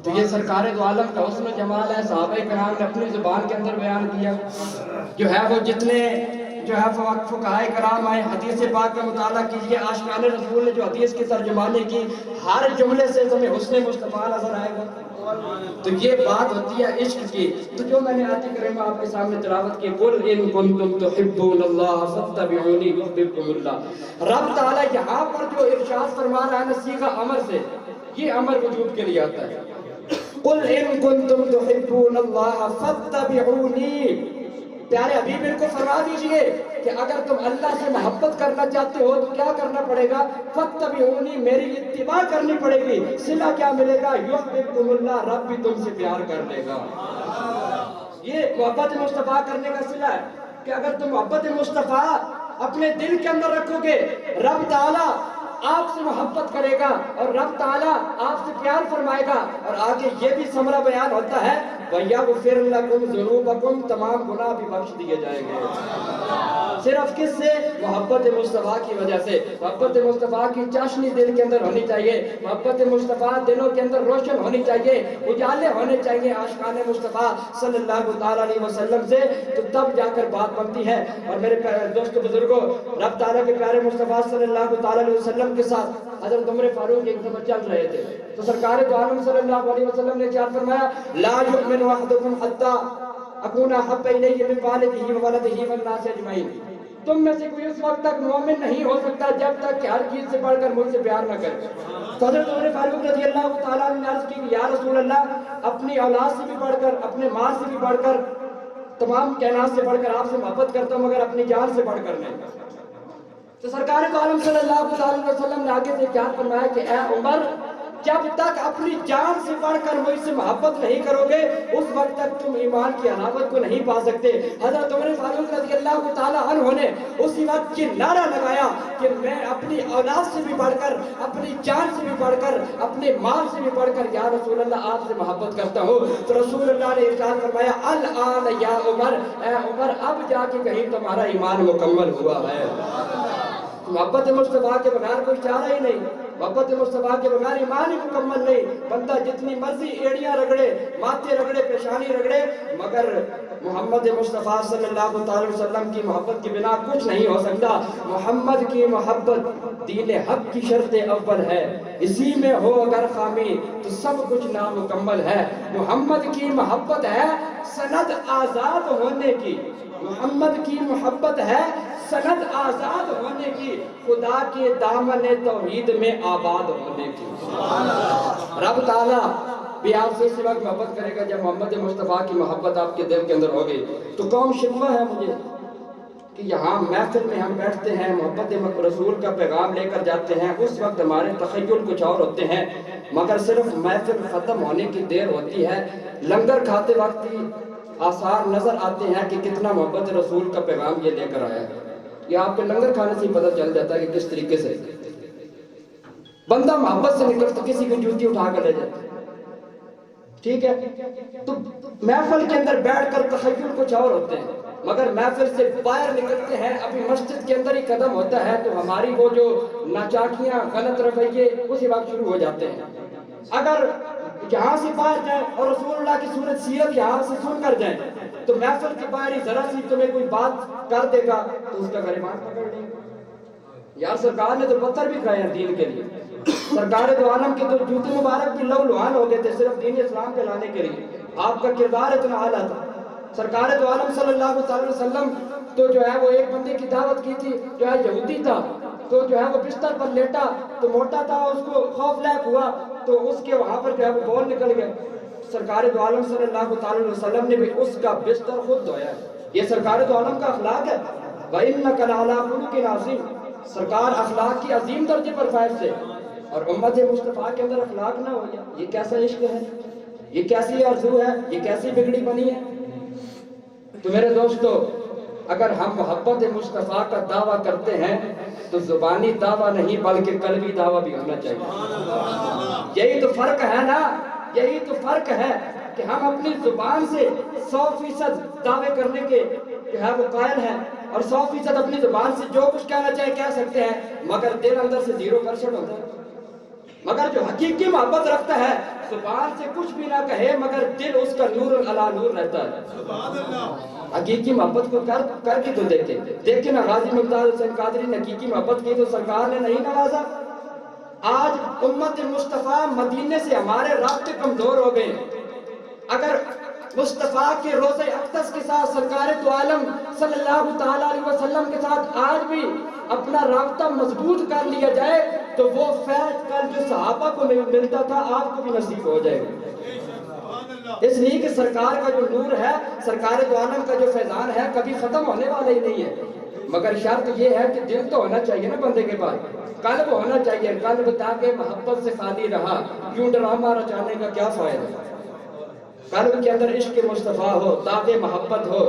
تو یہ سرکار دو عالم کا حسن و جمال ہے، صحابہ کرام نے اپنی زبان کے اندر بیان کیا۔ جو ہے وہ جتنے جو ہے فقہائے کرام آئے، حدیث پاک کا مطالعہ کیجئے، عاشقان رسول نے جو حدیث کی ترجمانی کی، ہر جملے سے تمہیں حسن مصطفیٰ نظر آئے گا۔ تو یہ بات ہوتی ہے عشق کی۔ تو جو میں نے آیت کریمہ آپ کے سامنے تلاوت کی، قُلْ إِن كُنتُمْ تُحِبُّونَ اللَّهَ فَاتَّبِعُونِي يُحْبِبْكُمُ اللَّهُ۔ رب تعالیٰ یہاں پر جو ارشاد فرما رہا ہے صیغہ امر سے، یہ امر وجوب کے لیے آتا ہے۔ قُلْ إِن كُنتُمْ تُحِبُّونَ اللَّهَ فَاتَّبِعُونِي، پیارے حبیب ان کو فرما دیجئے کہ اگر تم اللہ سے محبت کرنا چاہتے ہو تو کیا کرنا پڑے گا؟ فَاتَّبِعُونِی، میری اتباع کرنی پڑے گی۔ صلہ کیا ملے گا؟ یُحْبِبْکُمُ اللہ، رب بھی تم سے پیار کر لے گا۔ یہ محبت مصطفیٰ کرنے کا صلہ ہے کہ اگر تم محبت مصطفیٰ اپنے دل کے اندر رکھو گے، رب تعالیٰ آپ سے محبت کرے گا اور رب تعالیٰ آپ سے پیار فرمائے گا۔ اور آگے یہ بھی ثمرہ بیان ہوتا ہے، وَيَغْفِرْ لَكُمْ ذُنُوبَكُمْ، تمام گناہ بھی بخش دیے جائیں گے۔ صرف کس سے؟ محبت مصطفیٰ کی وجہ سے۔ محبت مصطفیٰ کی چاشنی دل کے اندر ہونی چاہیے، محبت مصطفیٰ دلوں کے اندر روشن ہونی چاہیے، اجالے ہونے چاہیے عاشقان مصطفیٰ صلی اللہ تعالیٰ علیہ وسلم سے، تو تب جا کر بات بنتی ہے۔ اور میرے دوستو بزرگوں، رب تعالیٰ کے پیارے مصطفیٰ صلی اللہ تعالیٰ علیہ وسلم کے ساتھ حضرت عمر فاروق ایک دفعہ چل رہے تھے، تو سرکار دو عالم صلی اللہ علیہ وسلم نے ارشاد فرمایا، لا یؤمن احدکم حتی اکون احب الیہ من والدہ وولدہ والناس اجمعین، تم میں سے کوئی اس وقت تک مومن نہیں ہو سکتا جب تک کہ ہر چیز سے بڑھ کر مجھ سے پیار نہ کرے۔ تو حضرت عمر فاروق رضی اللہ تعالیٰ نے عرض کی کہ یا رسول اللہ، اپنی اولاد سے بھی بڑھ کر، اپنے مال سے بھی بڑھ کر، تمام کائنات سے بڑھ کر آپ سے محبت کرتا ہوں، مگر اپنی جان سے بڑھ کر نہیں۔ تو سرکار دو عالم صلی اللہ علیہ وسلم نے آگے سے کیا فرمایا کہ اے عمر، جب تک اپنی جان سے بڑھ کر مجھ سے محبت نہیں کرو گے، اس وقت تک تم ایمان کی حلاوت کو نہیں پا سکتے۔ حضرت عمر فاروق رضی اللہ تعالیٰ عنہ نے اسی وقت یہ نعرہ لگایا کہ میں اپنی اولاد سے بھی بڑھ کر، اپنی جان سے بھی بڑھ کر، اپنے مال سے بھی بڑھ کر یا رسول اللہ آپ سے محبت کرتا ہوں۔ تو رسول اللہ نے ارشاد فرمایا، الآن یا عمر، اے عمر اب جا کے کہیں تمہارا ایمان مکمل ہوا ہے۔ محبت مصطفیٰ کے بغیر کوئی چارہ ہی نہیں، محبت مصطفیٰ کے بغیر ایمان ہی مکمل نہیں۔ بندہ جتنی مرضی ایڑیاں رگڑے، ماتھے رگڑے، پیشانی رگڑے، مگر محمد مصطفیٰ صلی اللہ علیہ وسلم کی محبت کے بنا کچھ نہیں ہو سکتا۔ محمد کی محبت دین حق کی شرط اول ہے، اسی میں ہو اگر خامی تو سب کچھ نامکمل ہے۔ محمد کی محبت ہے سند آزاد ہونے کی، محمد کی محبت ہے سند آزاد ہونے کی، خدا کے دامن توحید میں آباد ہونے کی۔ رب تعالیٰ بھی آپ سے اسی وقت محبت کرے گا جب محمد مصطفیٰ کی محبت آپ کے دل کے اندر ہوگی۔ تو قوم شکوہ ہے مجھے کہ یہاں محفل میں ہم بیٹھتے ہیں، محبت رسول کا پیغام لے کر جاتے ہیں، اس وقت ہمارے تخیل کچھ اور ہوتے ہیں، مگر صرف محفل ختم ہونے کی دیر ہوتی ہے، لنگر کھاتے وقت ہی آثار نظر آتے ہیں کہ کتنا محبت رسول کا پیغام یہ لے کر آیا ہے۔ یہ آپ کے لنگر کھانے سے ہی پتہ چل جاتا ہے کہ کس طریقے سے بندہ محبت سے نکل تو کسی کو جوتی اٹھا کر لے جاتا ہے، ٹھیک ہے؟ تو محفل کے اندر بیٹھ کر تخیل کچھ اور ہوتے ہیں، مگر محفل سے باہر نکلتے ہیں، ابھی مسجد کے اندر ہی قدم ہوتا ہے تو ہماری وہ جو ناچاکیاں، غلط رویے اسی وقت شروع ہو جاتے ہیں۔ اگر یہاں سے باہر جائیں اور رسول اللہ کی صورت سیرت یہاں سے سن کر جائیں تو محفل کے باہر ہی ذرا سی تمہیں کوئی بات کر دے گا تو اس کا گریبان پکڑ لیں گے۔ یار سرکار نے تو پتھر بھی کھائے ہیں دین کے لیے، سرکار دو عالم کے تو جوتے مبارک بھی لو لوہان ہو گئے تھے صرف دین اسلام پہ لانے کے لیے۔ آپ کا کردار اتنا اعلیٰ تھا۔ سرکار دو عالم صلی اللہ علیہ وسلم تو جو ہے وہ ایک بندے کی دعوت کی تھی جو ہے یہودی تھا، تو جو ہے وہ بستر پر لیٹا تو موٹا تھا، اس کو خوف لاحق ہوا تو اس کے وہاں پر جو ہے وہ بول نکل گئے۔ سرکار دو عالم صلی اللہ علیہ وسلم نے بھی اس کا بستر خود دھویا۔ یہ سرکار دو عالم کا اخلاق ہے۔ وَإِنَّكَ لَعَلَىٰ خُلُقٍ عَظِيمٍ، سرکار اخلاق کی عظیم درجے پر فائز تھے، اور امت مصطفیٰ کے اندر اخلاق نہ ہو یہ کیسا عشق ہے، یہ کیسی آرزو ہے، یہ کیسی بگڑی بنی ہے۔ تو میرے دوستو، اگر ہم محبت مصطفیٰ کا دعویٰ کرتے ہیں تو زبانی دعویٰ نہیں بلکہ قلبی دعویٰ بھی ہونا چاہیے۔ یہی تو فرق ہے نا، یہی تو فرق ہے کہ ہم اپنی زبان سے 100% دعوے کرنے کے جو ہے وہ قائل ہیں، اور 100% اپنی زبان سے جو کچھ کہنا چاہے کہہ سکتے ہیں، مگر دل اندر سے 0% ہوتا ہے۔ مگر جو حقیقی محبت رکھتا ہے زبان سے کچھ بھی نہ کہے مگر دل اس کا نور علی نور رہتا ہے۔ حقیقی محبت کو کر کے تو دیکھیں نا، غازی ممتاز حسین قادری نے حقیقی محبت کی تو سرکار نے نہیں نوازا۔ آج امت مصطفیٰ مدینے سے ہمارے رابطے کمزور ہو گئے۔ اگر مصطفیٰ کے روضہ اقدس کے ساتھ سرکار دو عالم صلی اللہ تعالیٰ علیہ وسلم کے ساتھ آج بھی اپنا رابطہ مضبوط کر لیا جائے تو وہ فیض کل جو صحابہ کو ملتا تھا آپ کو بھی نصیب ہو جائے گا۔ اس لیے کہ سرکار کا جو نور ہے، سرکار دو عالم کا جو فیضان ہے کبھی ختم ہونے والا ہی نہیں ہے، مگر شرط یہ ہے کہ دل تو ہونا چاہیے نا بندے کے پاس، قلب ہونا چاہیے۔ قلب تاکہ محبت سے خالی رہا، یوں ڈرامہ رچانے کا کیا فائدہ۔ قلب کے اندر عشق مصطفیٰ ہو تاکہ محبت ہو،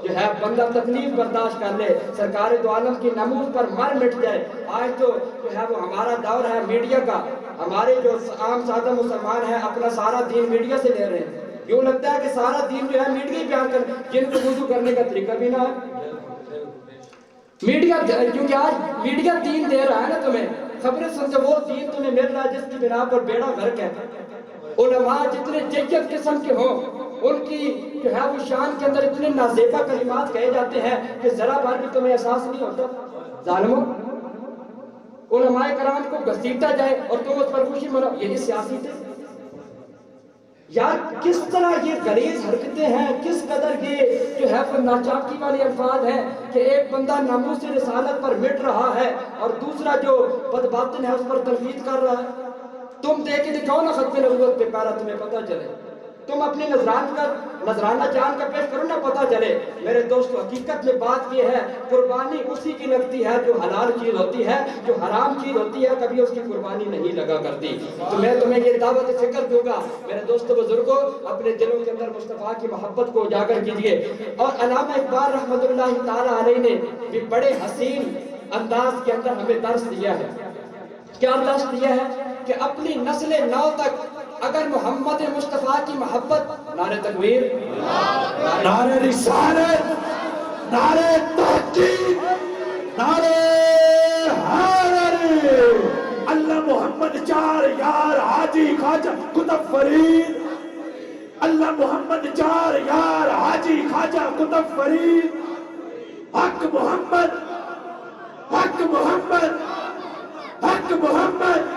جو ہے بندہ تکلیف برداشت کر لے، سرکار دو عالم کی نمود پر مر مٹ جائے۔ آج تو جو ہے وہ ہمارا دور ہے میڈیا کا، ہمارے جو عام سادہ مسلمان ہیں اپنا سارا دین میڈیا سے لے رہے ہیں، یوں لگتا ہے کہ سارا دین جو ہے میڈیا ہی بیان کر، جن کو وضو کرنے کا طریقہ بھی نہ ہے میڈیا، کیونکہ آج میڈیا دین دے رہا ہے نا تمہیں، خبریں سنتے وہ دین تمہیں مل رہا ہے جس کی بنا پر بیڑا غرق ہے۔ علماء جتنے جیت قسم کے ہوں ان کی جو ہے وہ شان کے اندر اتنے نازیبہ کلمات کہے جاتے ہیں کہ ذرا بار بھی تمہیں احساس نہیں ہوتا۔ ظالموں، علماء کرام کو گھسیٹا جائے اور تم اس پر خوشی مناؤ، یہی سیاسی تھے یار۔ کس طرح یہ غلیظ حرکتیں ہیں، کس قدر یہ جو ہے وہ ناچاکی والے الفاظ ہیں کہ ایک بندہ ناموس رسالت پر مٹ رہا ہے اور دوسرا جو بدباطن ہے اس پر تنقید کر رہا ہے۔ تم دیکھ کے دکھاؤ نا ختم نبوت پہ پارا، تمہیں پتہ چلے۔ تم اپنی نذرانہ جان کا پیش کرو نا، پتہ چلے۔ میرے دوستو، حقیقت میں بات یہ ہے قربانی اسی کی لگتی ہے جو حلال چیز ہوتی ہے، جو حرام چیز ہوتی ہے کبھی اس کی قربانی نہیں لگا کرتی۔ تو میں تمہیں یہ دعوت فکر دوں گا میرے دوستو بزرگوں، اپنے دلوں کے اندر مصطفیٰ کی محبت کو اجاگر کیجئے۔ اور علامہ اقبال رحمۃ اللہ تعالیٰ علیہ نے بھی بڑے حسین انداز کے اندر ہمیں درس دیا ہے۔ کیا درس دیا ہے کہ اپنی نسل نو تک اگر محمد مصطفیٰ کی محبت، نعرہ تکبیر، نعرہ رسالت، نعرہ تحقیق، نعرہ حیدری، اللہ محمد چار یار حاجی خواجہ قطب فرید، اللہ محمد چار یار حاجی خواجہ قطب فرید، حق محمد، حق محمد، حق محمد،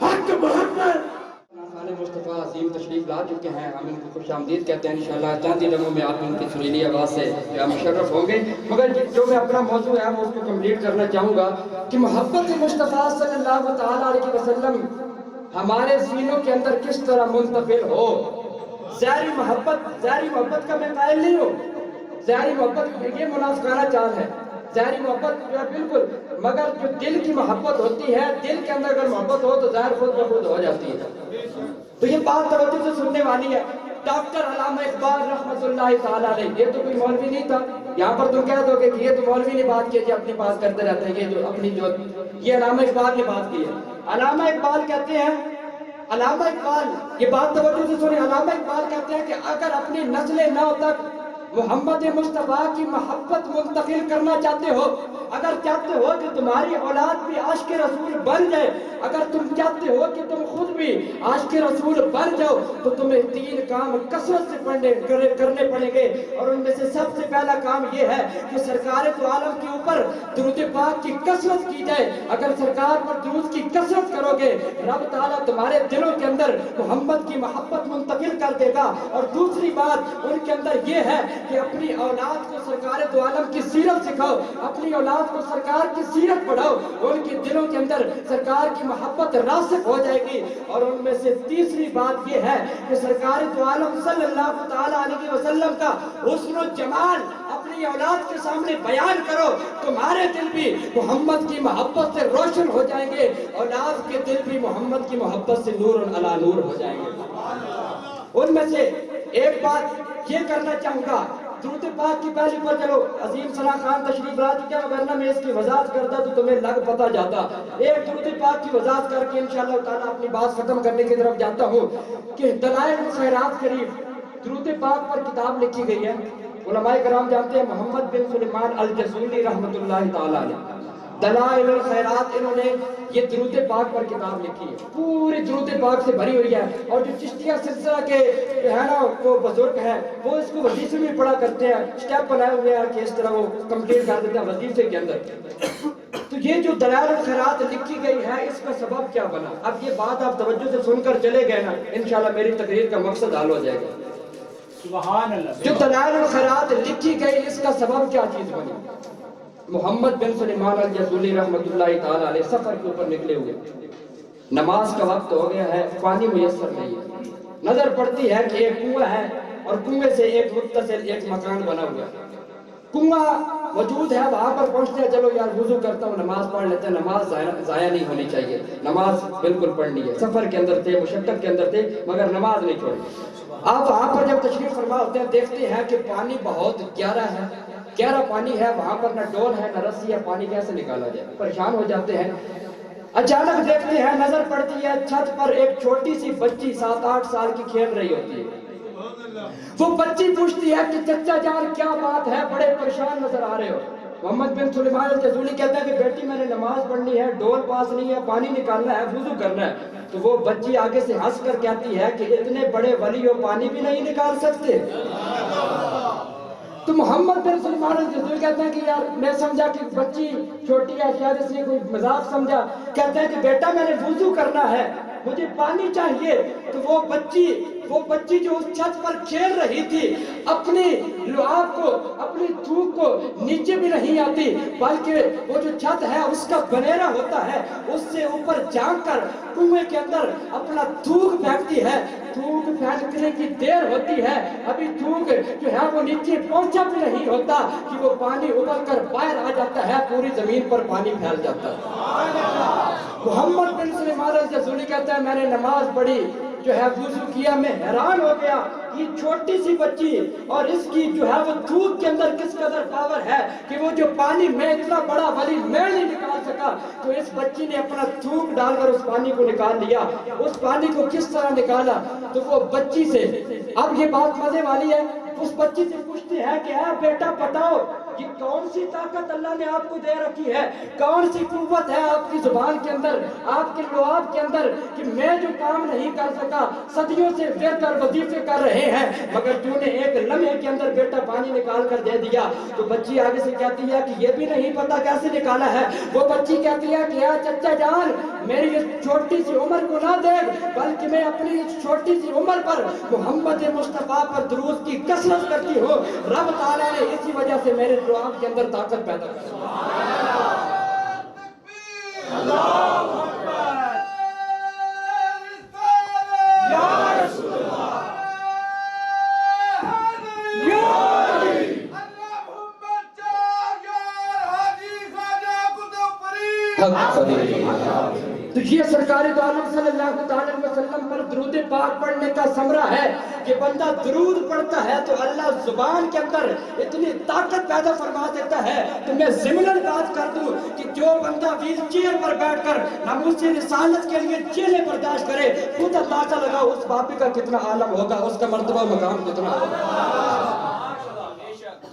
حق محمد۔ خانِ مصطفیٰ عظیم تشریف لا چکے ہیں، ہم ان کو خوش آمدید کہتے ہیں۔ انشاءاللہ چند ہی لمحوں میں آپ ان کی سریلی آواز سے مشرف ہوں گے، مگر جو میں اپنا موضوع ہے وہ اس کو کمپلیٹ کرنا چاہوں گا کہ محبت مصطفیٰ صلی اللہ تعالیٰ علیہ وسلم ہمارے سینوں کے اندر کس طرح منتقل ہو۔ ظاہری محبت کا میں قائل نہیں ہوں، ظاہری محبت یہ منافقانہ چال ہے، ظاہری محبت جو ہے بالکل، مگر جو دل کی محبت ہوتی ہے، دل کے اندر اگر محبت ہو تو ظاہر خود بخود ہو جاتی ہے۔ تو یہ بات توجہ سے سننے والی ہے۔ ڈاکٹر علامہ اقبال رحمۃ اللہ تعالیٰ علیہ، یہ تو کوئی مولوی نہیں تھا، یہاں پر تم کہہ دو کہ یہ تو مولوی نے بات کی ہے، اپنی بات کرتے رہتے ہیں، یہ جو اپنی جو یہ علامہ اقبال نے بات کی ہے۔ علامہ اقبال کہتے ہیں، علامہ اقبال، یہ بات توجہ سے سنیں، علامہ اقبال کہتے ہیں کہ اگر اپنی نسل نو تک محمد مصطفیٰ کی محبت منتقل کرنا چاہتے ہو، اگر چاہتے ہو کہ تمہاری اولاد بھی عاشق رسول بن جائے، اگر تم چاہتے ہو کہ تم خود بھی عاشق رسول بن جاؤ، تو تمہیں 3 کام کثرت سے کرنے پڑیں گے، اور ان میں سے سب سے پہلا کام یہ ہے کہ سرکار تو عالم کے اوپر درود پاک کی کثرت کی جائے۔ اگر سرکار پر درود کی کثرت کرو گے، رب تعالیٰ تمہارے دلوں کے اندر محمد کی محبت منتقل کر دے گا۔ اور دوسری بات ان کے اندر یہ ہے کہ اپنی اولاد کو سرکار دو عالم کی سیرت سکھاؤ، اپنی اولاد کو سرکار کی سیرت پڑھاؤ، ان کے دلوں کے اندر سرکار کی محبت راسخ ہو جائے گی۔ اور ان میں سے تیسری بات یہ ہے کہ سرکار دو عالم صلی اللہ تعالیٰ علیہ وسلم کا حسن و جمال اپنی اولاد کے سامنے بیان کرو، تمہارے دل بھی محمد کی محبت سے روشن ہو جائیں گے، اولاد کے دل بھی محمد کی محبت سے نور علی نور ہو جائیں گے۔ ان میں سے ایک بات یہ کرنا چاہوں گا، درود پاک کی پہلی پر چلو عظیم صلاح خان تشریف لا چکے ہیں، ورنہ میں اس کی وضاحت کرتا تو تمہیں لگ پتہ جاتا۔ ایک درود پاک کی وضاحت کر کے انشاءاللہ تعالیٰ اپنی بات ختم کرنے کی طرف جاتا ہوں کہ دلائل الخیرات قریب درود پاک پر کتاب لکھی گئی ہے۔ علماء کرام جانتے ہیں محمد بن سلیمان الجزولی رحمۃ اللہ تعالیٰ علیہ، دلائل الخیرات انہوں نے یہ درود پاک پر کتاب لکھی ہے، پوری درود پاک سے بھری ہوئی ہے۔ اور جو چشتیہ سلسلہ کے ہے نا وہ بزرگ ہیں، وہ اس کو وظیفے میں پڑھا کرتے ہیں، سٹیپ بنائے ہوئے ہیں کہ اس طرح وہ کمپلیٹ کر دیتے ہیں وظیفے کے اندر۔ تو یہ جو دلائل الخیرات لکھی گئی ہے، اس کا سبب کیا بنا؟ اب یہ بات آپ توجہ سے سن کر چلے گئے نا، انشاءاللہ میری تقریر کا مقصد حل ہو جائے گا۔ سبحان اللہ۔ جو دلائل الخیرات لکھی گئی، اس کا سبب کیا چیز بنی؟ محمد بن سلیمان الجزولی رحمۃ اللہ تعالیٰ علیہ سفر کے اوپر نکلے ہوئے، نماز کا وقت ہو گیا ہے، پانی میسر نہیں ہے، نظر پڑتی ہے کہ ایک کنواں ہے اور کنویں سے ایک متصل ایک مکان بنا ہوا ہے، کنواں موجود ہے، وہاں پر پہنچتے ہیں، چلو یار وضو کرتا ہوں، نماز پڑھ لیتے ہیں، نماز ضائع نہیں ہونی چاہیے، نماز بالکل پڑھنی ہے۔ سفر کے اندر تھے، مشقت کے اندر تھے، مگر نماز نہیں چھوڑی۔ آپ وہاں پر جب تشریف فرما ہوتے ہیں، دیکھتے ہیں کہ پانی بہت گہرا ہے، گہرا پانی ہے، وہاں پر نہ ڈول ہے نہ رسی ہے، پانی کیسے نکالا جائے؟ پریشان ہو جاتے ہیں۔ اچانک دیکھتے ہیں، نظر پڑتی ہے چھت پر ایک چھوٹی سی بچی 7-8 سال کی کھیل رہی ہوتی ہے۔ وہ بچی پوچھتی ہے کہ چچا جان کیا بات ہے، بڑے پریشان نظر آ رہے ہو؟ محمد بن سلیمان الجزولی کہتا ہے کہ بیٹی میں نے نماز پڑھنی ہے، ڈول پاس نہیں ہے، پانی نکالنا ہے، وضو کرنا ہے۔ تو وہ بچی آگے سے ہنس کر کہتی ہے کہ اتنے بڑے ولی ہو، پانی بھی نہیں نکال سکتے؟ تو محمد بن سلیمان الجزولی کہتے ہیں کہ یار میں سمجھا کہ بچی چھوٹی ہے، شاید اس نے کوئی مذاق سمجھا۔ کہتے ہیں کہ بیٹا میں نے وضو کرنا ہے، مجھے پانی چاہیے۔ تو وہ بچی جو اس چھت پر کھیل رہی تھی، اپنی لعاب کو، اپنی تھوک کو نیچے بھی نہیں آتی، بلکہ وہ جو چھت ہے اس کا بنیرا ہوتا ہے، اس سے اوپر جھانک کر کنویں کے اندر اپنا تھوک پھینکتی ہے۔ تھوک پھینکنے کی دیر ہوتی ہے، ابھی تھوک جو ہے وہ نیچے پہنچا بھی نہیں ہوتا کہ وہ پانی ابل کر باہر آ جاتا ہے، پوری زمین پر پانی پھیل جاتا ہے۔ محمد بن سلیمان الجزولی کہتا ہے میں نے نماز پڑھی، جو ہے وضو کیا، میں حیران ہو گیا، یہ چھوٹی سی بچی اور اس کی جو ہے وہ تھوک کے اندر کس قدر پاور ہے کہ وہ جو پانی میں اتنا بڑا ولی میں نہیں نکال سکا، تو اس بچی نے اپنا تھوک ڈال کر اس پانی کو نکال لیا۔ اس پانی کو کس طرح نکالا؟ تو وہ بچی سے، اب یہ بات مزے والی ہے، اس بچی سے پوچھتے ہیں کہ اے بیٹا بتاؤ یہ کون سی طاقت اللہ نے آپ کو دے رکھی ہے، کون سی قوت ہے آپ کی زبان کے اندر، آپ کے لعاب کے اندر، کہ میں جو کام نہیں کر سکا، صدیوں سے بہتر وظیفے کر رہے ہیں، مگر تو نے ایک لمحے کے اندر بیٹا پانی نکال کر دے دیا۔ تو بچی آگے سے کہتی ہے کہ یہ بھی نہیں پتا کیسے نکالا ہے۔ وہ بچی کہتی ہے کہ چچا جان میری اس چھوٹی سی عمر کو نہ دیکھ، بلکہ میں اپنی اس چھوٹی سی عمر پر محمد مصطفیٰ پر درود کی کثرت کرتی ہوں، رب تعالیٰ نے اسی وجہ سے میرے دعاؤں کے اندر طاقت پیدا کر دی۔ اللہ اکبر، یا رسول اللہ، یا علی، اللہم چار یار حاجی خواجہ قطب فرید۔ تو یہ سرکار دو عالم صلی اللہ علیہ وسلم پر درود پاک پڑھنے کا ثمرہ ہے کہ بندہ درود پڑھتا ہے تو اللہ زبان کے اندر اتنی طاقت پیدا فرما دیتا ہے۔ تو میں ضمناً بات کر دوں کہ جو بندہ ویل چیئر پر بیٹھ کر ناموس رسالت کے لیے جیلیں برداشت کرے، خود اندازہ لگا اس باپی کا کتنا عالم ہوگا، اس کا مرتبہ مقام کتنا ہوگا۔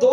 2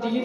3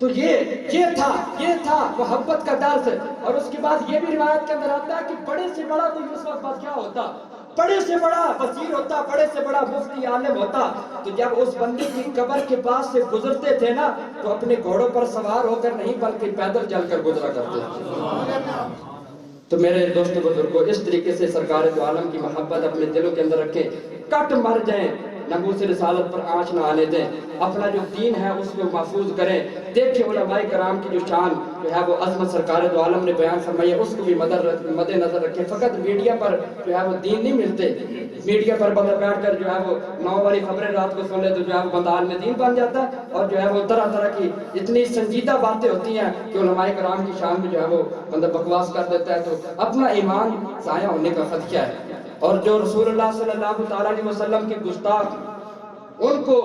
تو یہ تھا محبت کا درس. اور اس کے بعد یہ بھی روایت کے اندر آتا ہے کہ بڑے سے بڑا کوئی اس وقت بادشاہ ہوتا, بڑے سے بڑا وزیر ہوتا, بڑے سے بڑا مفتی عالم ہوتا, تو جب اس بندے کی قبر کے پاس سے گزرتے تھے نا تو اپنے گھوڑوں پر سوار ہو کر نہیں بلکہ پیدل چل کر گزرا کرتے تھے. تو میرے دوستوں بزرگوں, اس طریقے سے سرکار دو عالم کی محبت اپنے دلوں کے اندر رکھیں, کٹ مر جائیں, ناموس رسالت پر آنچ نہ آنے دیں, اپنا جو دین ہے اس کو محفوظ کریں. دیکھیں علماء کرام کی جو شان جو ہے وہ عظمت سرکار دو عالم نے بیان فرمائی ہے, اس کو بھی مد نظر رکھیں. فقط میڈیا پر جو ہے وہ دین نہیں ملتے, میڈیا پر بندہ بیٹھ کر جو ہے وہ 9 والی خبریں رات کو سن لے تو جو ہے وہ بندہ عالم دین بن جاتا ہے, اور جو ہے وہ طرح طرح کی اتنی سنجیدہ باتیں ہوتی ہیں کہ علماء کرام کی شان میں جو ہے وہ بندہ بکواس کر دیتا ہے, تو اپنا ایمان ضائع ہونے کا خدشہ ہے. اور جو رسول اللہ صلی اللہ تعالیٰ علیہ وسلم کے گستاخ, ان کو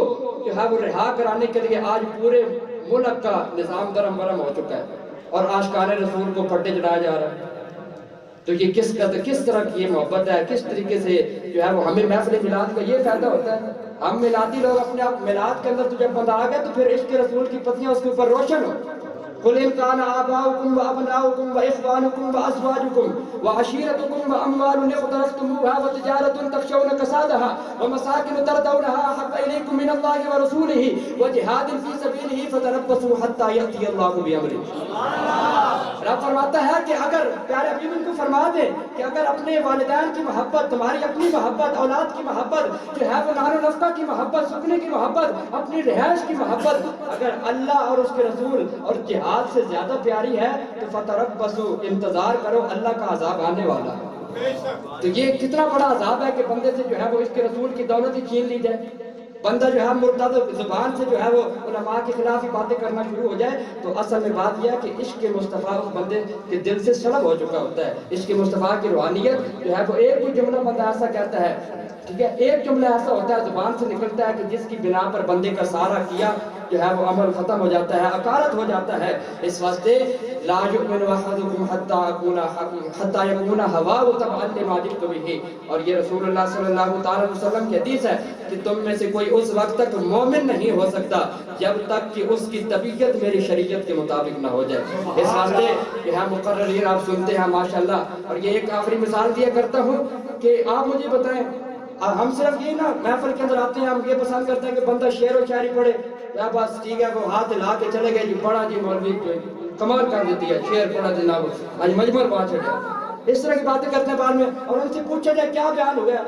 جو ہے وہ رہا کرانے کے لیے آج پورے ملک کا نظام درم برم ہو چکا ہے, اور عاشقان رسول کو پھٹے چڑھایا جا رہا ہے. تو یہ کس طرح کی یہ محبت ہے, کس طریقے سے جو ہے وہ ہمیں محفل میلاد کا یہ فائدہ ہوتا ہے. ہم میلادی لوگ اپنے آپ میلاد کے اندر تو جب بندہ آ گیا تو پھر عشق رسول کی پتیاں اس کے اوپر روشن ہو. قل ان كان آباؤكم وأبناؤكم وإخوانكم وأزواجكم وعشيرتكم وأموال اقترفتموها وتجارة تخشون كسادها ومساكن ترضونها أحب إليكم من الله ورسوله وجهاد في سبيله فتربصوا حتى يأتي الله بأمره. رب فرماتا ہے کہ اگر پیارے حبیب ان کو فرما دیں کہ اگر اپنے والدین کی محبت, تمہاری اپنی محبت, اولاد کی محبت جو ہے وہ نان و نفقہ کی محبت, سکنے کی محبت, اپنی رہائش کی محبت اگر اللہ اور اس کے رسول اور جہاد سے زیادہ پیاری ہے تو فتربصوا, انتظار کرو, اللہ کا عذاب آنے والا ہے. تو یہ کتنا بڑا عذاب ہے کہ بندے سے جو ہے وہ اس کے رسول کی دولت ہی چھین لی جائے, بندہ جو ہے مرتد زبان سے جو ہے وہ علماء کے خلاف ہی باتیں کرنا شروع ہو جائے. تو اصل میں بات یہ ہے کہ عشق مصطفیٰ اس بندے کے دل سے سلب ہو چکا ہوتا ہے. عشق مصطفیٰ کی روحانیت جو ہے وہ ایک کوئی جملہ بندہ ایسا کہتا ہے, ٹھیک ہے, ایک جملہ ایسا ہوتا ہے زبان سے نکلتا ہے کہ جس کی بنا پر بندے کا سارا کیا جو ہے وہ عمل ختم ہو جاتا ہے, اکارت ہو جاتا ہے. اس واسطے لا یؤمن احدکم حتی یکون ہواہ تبعا لما جئت بہ. اور یہ رسول اللہ صلی اللہ تعالی وسلم کی حدیث ہے کہ تم میں سے کوئی اس وقت تک مومن نہیں ہو سکتا جب تک کہ اس کی طبیعت میری شریعت کے مطابق نہ ہو جائے. اس واسطے یہاں مقررین آپ سنتے ہیں ماشاءاللہ. اور یہ ایک آخری مثال دیا کرتا ہوں کہ آپ مجھے بتائیں, ہم صرف یہ نا محفل کے اندر آتے ہیں, ہم یہ پسند کرتے ہیں کہ بندہ شعر و شاعری پڑھے, یا بس ٹھیک ہے وہ ہاتھ لا کے چلے گئے, جی پڑھا جی مولوی کمال کر دیتی ہے, شعر پڑھا جناب آج مجمل پہنچ گیا, اس طرح کی باتیں کرتے ہیں بعد میں. اور ان سے پوچھا جائے کیا بیان ہو گیا,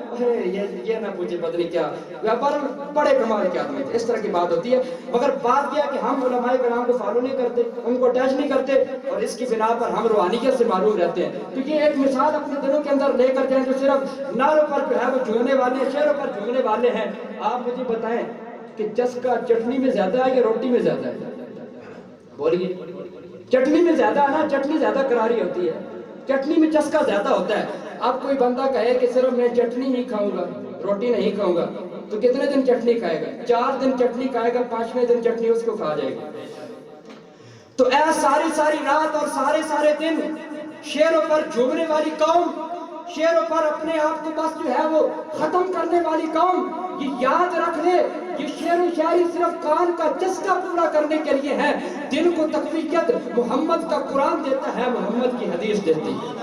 یہ نہ پوچھے پتہ نہیں کیا, پر بڑے کمال کے آدمی تھے, اس طرح کی بات ہوتی ہے. مگر بات یہ ہے کہ ہم علماء کرام کو فالو نہیں کرتے, ان کو ٹچ نہیں کرتے, اور اس کی بنا پر ہم روحانیت سے معروف رہتے ہیں. تو یہ ایک مثال اپنے دلوں کے اندر لے کر جائیں جو صرف نعروں پر جو ہے وہ جھومنے والے, شعروں پر جھومنے والے ہیں. آپ مجھے بتائیں کہ چسکا چٹنی میں زیادہ ہے یا روٹی میں زیادہ ہے؟ بولیے. چٹنی میں زیادہ ہے نا, چٹنی زیادہ کراری ہوتی ہے, چٹنی میں چسکا زیادہ ہوتا ہے. اب کوئی بندہ کہے کہ صرف میں چٹنی ہی کھاؤں گا, روٹی نہیں کھاؤں گا, تو کتنے دن چٹنی کھائے گا؟ 4 دن چٹنی کھائے گا, 5ویں دن چٹنی اس کو کھا جائے گی. تو اے ساری رات اور سارے دن شعروں پر جھومنے والی قوم, شعروں پر اپنے آپ کو بس جو ہے وہ ختم کرنے والی قوم, یہ یاد رکھ لے یہ شعر و شاعری صرف کان کا چسکا پورا کرنے کے لیے ہے. دل کو تقویت محمد کا قرآن دیتا ہے, محمد کی حدیث دیتی ہے.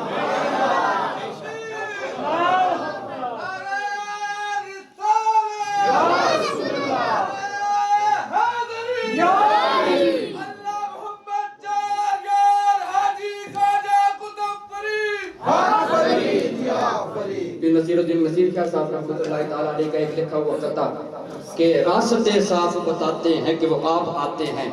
نصیر الدین نصیر کیا صاحب رحمۃ اللہ تعالیٰ علیہ کا ایک لکھا ہوا قطعہ کہ راستے صاف بتاتے ہیں کہ وہ آپ آتے ہیں,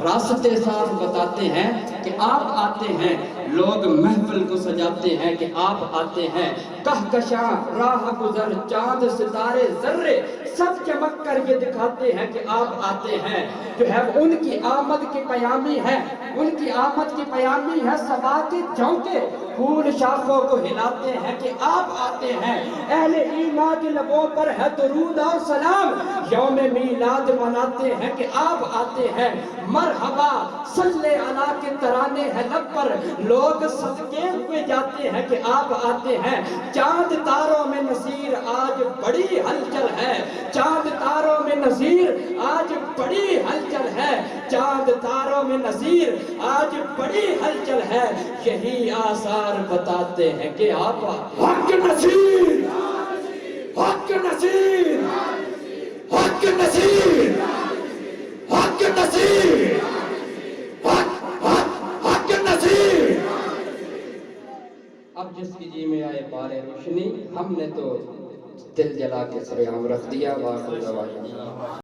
راستے صاف بتاتے ہیں کہ آپ آتے ہیں, لوگ محفل کو سجاتے ہیں کہ آپ آتے ہیں, کہکشاں راہ گزر چاند ستارے ذرے سب چمک کر یہ دکھاتے ہیں کہ آپ آتے ہیں. جو ہے ان کی آمد کی پیامی ہے, ان کی آمد کی پیامی ہے صبا کے جھونکے, پھول شاخوں کو ہلاتے ہیں کہ آپ آتے ہیں. اہل ایمان کے لبوں پر ہے درود اور سلام, یوم میلاد مناتے ہیں کہ آپ آتے ہیں. مرحبا صلی علی کے ترانے ہیں لب پر, لوگ صدقے ہوئے جاتے ہیں کہ آپ آتے ہیں. چاند تاروں میں نصیر آج بڑی ہلچل ہے, چاند تاروں میں نصیر آج بڑی ہلچل ہے. چاند تاروں میں نذیر، آج بڑی ہلچل ہے، یہی آثار بتاتے ہیں کہ آپ حق نصیر، حق نصیر، حق نصیر، حق نصیر، حق نصیر۔ اب جس کی جی میں آئے بارے روشنی، ہم نے تو دل جلا کے سر عام رکھ دیا۔ واخر دعوانا